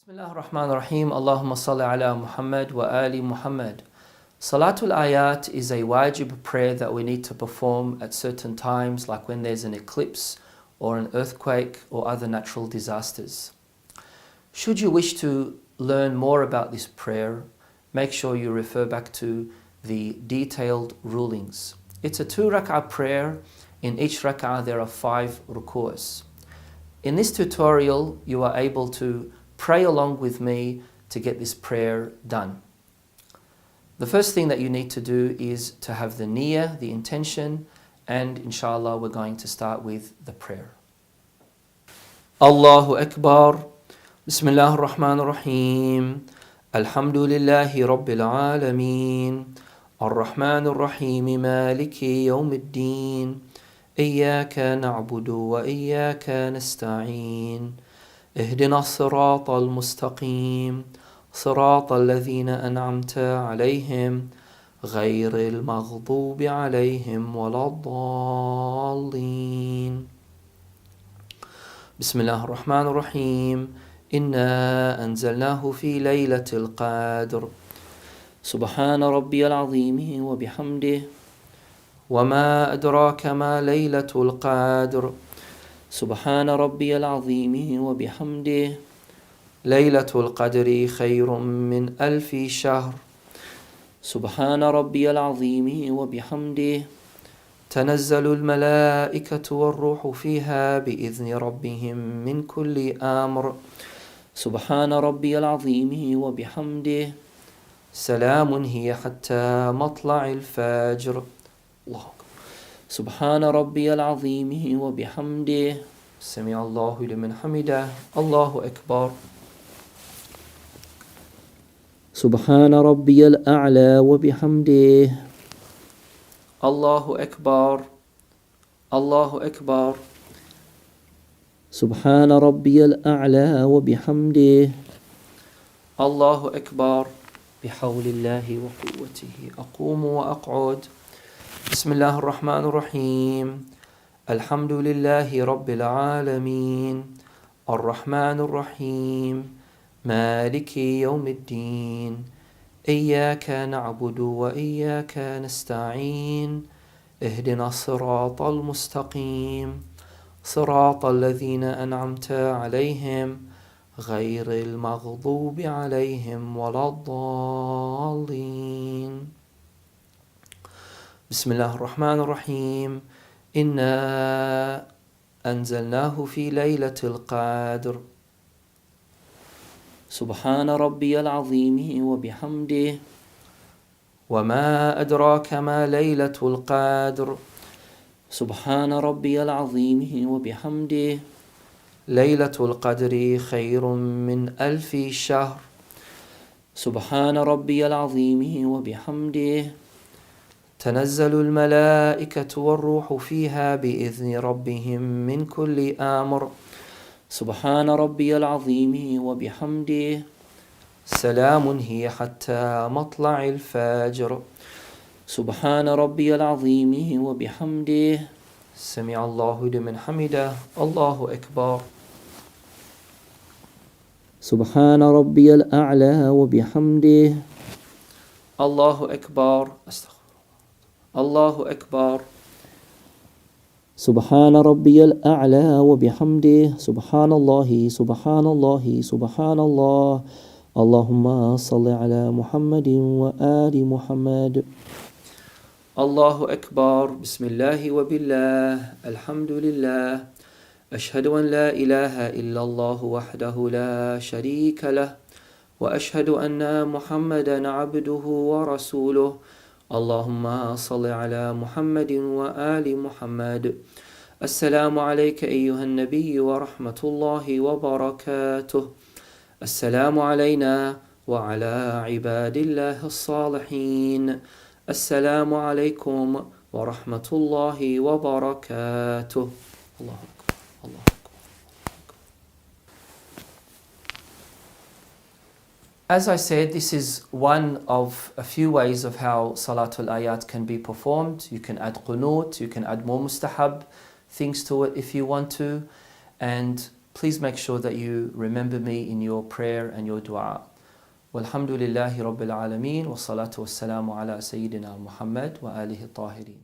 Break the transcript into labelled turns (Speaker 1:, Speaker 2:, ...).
Speaker 1: Bismillah ar-Rahman ar-Rahim. Allahumma salli ala Muhammad wa ali Muhammad. Salatul Ayat is a wajib prayer that we need to perform at certain times, like when there's an eclipse or an earthquake or other natural disasters. Should you wish to learn more about this prayer, make sure you refer back to the detailed rulings. It's a 2-rak'ah prayer. In each rak'ah there are 5 ruku'as. In this tutorial you are able to pray along with me to get this prayer done. The first thing that you need to do is to have the niyyah, the intention, and inshallah we're going to start with the prayer. Allahu Akbar. Bismillah ar-Rahman ar-Rahim. Alhamdulillahi Rabbil Alameen. Ar-Rahman ar-Rahim. Maliki Yawmiddin. Iyyaka na'budu wa iyyaka nasta'een. اهدنا الصراط المستقيم صراط الذين أنعمت عليهم غير المغضوب عليهم ولا الضالين. بسم الله الرحمن الرحيم. إنا أنزلناه في ليلة القدر سبحان ربي العظيم وبحمده وما أدراك ما ليلة القدر سبحان ربي العظيم وبحمده ليلة القدر خير من 1000 شهر سبحان ربي العظيم وبحمده تنزل الملائكة والروح فيها بإذن ربهم من كل أمر سبحان ربي العظيم وبحمده سلام هي حتى مطلع الفجر. الله سبحان ربي العظيم وبحمده سمع الله لمن حمده. الله أكبر. سبحان ربي الأعلى وبحمده. الله أكبر. الله أكبر. سبحان ربي الأعلى وبحمده. الله أكبر. بحول الله وقوته أقوم وأقعد. بسم الله الرحمن الرحيم. الحمد لله رب العالمين الرحمن الرحيم مالك يوم الدين إياك نعبد وإياك نستعين اهدنا الصراط المستقيم صراط الذين أنعمت عليهم غير المغضوب عليهم ولا الضالين. بسم الله الرحمن الرحيم. إنا أنزلناه في ليلة القدر سبحان ربي العظيم وبحمده وما أدراك ما ليلة القدر سبحان ربي العظيم وبحمده ليلة القدر خير من 1000 شهر سبحان ربي العظيم وبحمده تنزل الملائكة والروح فيها بإذن ربهم من كل أمر سبحان ربي العظيم وبحمده سلام هي حتى مطلع الفجر سبحان ربي العظيم وبحمده سمع الله لمن حمده. الله أكبر. سبحان ربي الأعلى وبحمده. الله أكبر. الله أكبر. سبحان ربي الأعلى وبحمده سبحان الله سبحان الله سبحان الله. اللهم صل على محمد وآل محمد. الله أكبر. بسم الله وبالله الحمد لله أشهد أن لا إله إلا الله وحده لا شريك له وأشهد أن محمدا عبده ورسوله. اللهم صل على محمد وآل محمد. السلام عليك أيها النبي ورحمة الله وبركاته. السلام علينا وعلى عباد الله الصالحين. السلام عليكم ورحمة الله وبركاته. الله أكبر. الله أكبر. As I said, this is one of a few ways of how Salatul Ayat can be performed. You can add qunut, you can add more mustahab things to it if you want to. And please make sure that you remember me in your prayer and your dua. Walhamdulillahi Rabbil Alameen wa salatu wassalamu ala Sayyidina Muhammad wa alihi tahirin.